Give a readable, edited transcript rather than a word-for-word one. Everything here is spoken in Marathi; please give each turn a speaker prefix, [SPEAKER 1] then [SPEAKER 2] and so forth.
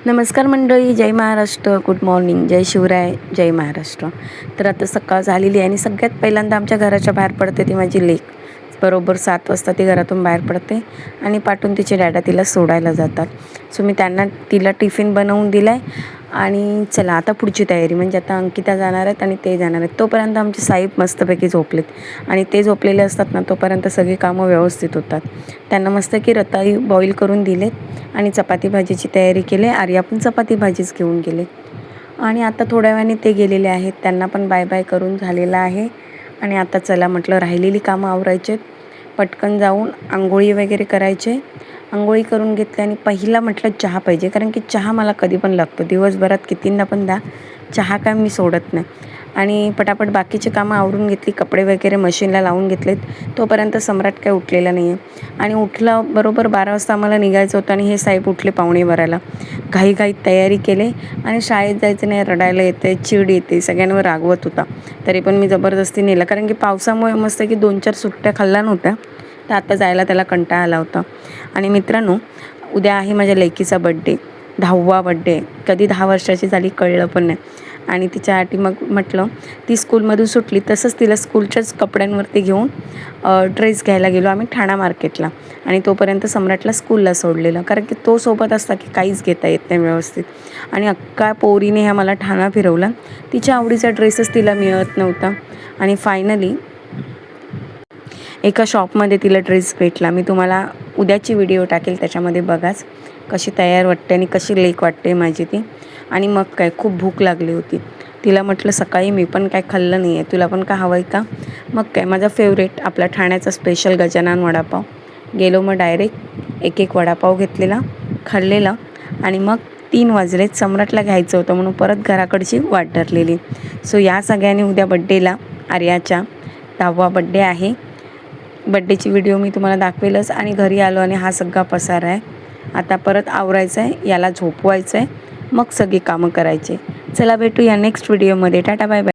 [SPEAKER 1] नमस्कार मंडळी, जय महाराष्ट्र, गुड मॉर्निंग, जय शिवराय, जय महाराष्ट्र. तर आता सकाळ झालेली आहे आणि सगळ्यात पहिल्यांदा आमच्या घराच्या बाहेर पडते ती माझी लेक. बरोबर 7 वाजता ती घरातून बाहेर पडते आणि पाठून तिचे डॅडा तिला सोडायला जातात. सो मी तिला टिफिन बनवून दिला आहे आणि चला आता पुढची तयारी. म्हणजे आता अंकिता जाणार आहेत आणि ते जाणार आहेत. तोपर्यंत आमचे साहेब मस्तपैकी झोपलेत आणि ते झोपलेले असतात ना, तोपर्यंत सगळी कामं व्यवस्थित होतात. त्यांना मस्त की रताळी बॉईल करून दिलेत आणि चपाती भाजीची तयारी केली. आर्या पण चपाती भाजीच घेऊन गेले आणि आता थोड्या वेळाने ते गेलेले आहेत. त्यांना पण बाय बाय करून झालेलं आहे आणि आता चला म्हटलं राहिलेली कामं आवरायचे, पटकन जाऊन आंघोळी वगैरे करायचे. आंघोळी करून घेतली आणि पहिला म्हटलं चहा पाहिजे, कारण की चहा मला कधी पण लागतो. दिवसभरात कितींदा पण द्या, चहा काय मी सोडत नाही. आणि पटापट बाकीचे कामं आवरून घेतली, कपडे वगैरे मशीनला लावून घेतलेत. तोपर्यंत सम्राट काय उठलेला नाही आहे आणि उठलं बरोबर 12 वाजता आम्हाला निघायचं होतं आणि हे साहेब उठले 11:45. घाईघाईत तयारी केली आणि शाळेत जायचं नाही, रडायला येते, चिड येते, सगळ्यांवर रागवत होता. तरी पण मी जबरदस्ती नेलं, कारण की पावसामुळे मस्त की 2-4 सुट्ट्या खाल्ल्या नव्हत्या, तर आता जायला त्याला कंटाळा आला होता. आणि मित्रांनो, उद्या आहे माझ्या लेकीचा बड्डे, 10वा बड्डे. कधी 10 वर्षाची झाली कळलं पण नाही. आणि तिच्यासाठी मग म्हटलं, ती स्कूलमधून सुटली तसंच तिला स्कूलच्याच कपड्यांवरती घेऊन ड्रेस घ्यायला गेलो आम्ही ठाणा मार्केटला. आणि तोपर्यंत सम्राटला स्कूलला सोडलेलं, कारण की तो सोबत असता की काहीच घेता येत नाही व्यवस्थित. आणि अक्का पोरीने ह्या मला ठाणा फिरवला. तिच्या आवडीचा ड्रेसच तिला मिळत नव्हता आणि फायनली एका शॉपमध्ये तिला ड्रेस भेटला. मी तुम्हाला उद्याची व्हिडिओ टाकेल, त्याच्यामध्ये बघाच कशी तयार वाटते आणि कशी लेक वाटते माझी ती. आणि मग काय, खूप भूक लागली होती. तिला म्हटलं सकाळी मी पण काय खाल्लं नाही आहे, तुला पण का हवं आहे का? मग काय, माझा फेवरेट आपला ठाण्याचा स्पेशल गजानन वडापाव. गेलो मग डायरेक्ट एक वडापाव घेतलेला, खाल्लेला आणि मग 3 वाजलेत. सम्राटला घ्यायचं होतं म्हणून परत घराकडची वाट धरलेली. सो या सगळ्यांनी उद्या बड्डेला, आर्याच्या 10वा बड्डे आहे. बड्डेची व्हिडिओ मी तुम्हाला दाखवेलच. आणि घरी आलो आणि हा सगळा पसारा आहे. आता परत आवरायचं आहे, याला झोपवायचं आहे, मग सगळी कामं करायचे. चला भेटूया नेक्स्ट व्हिडिओमध्ये. Tata bye bye.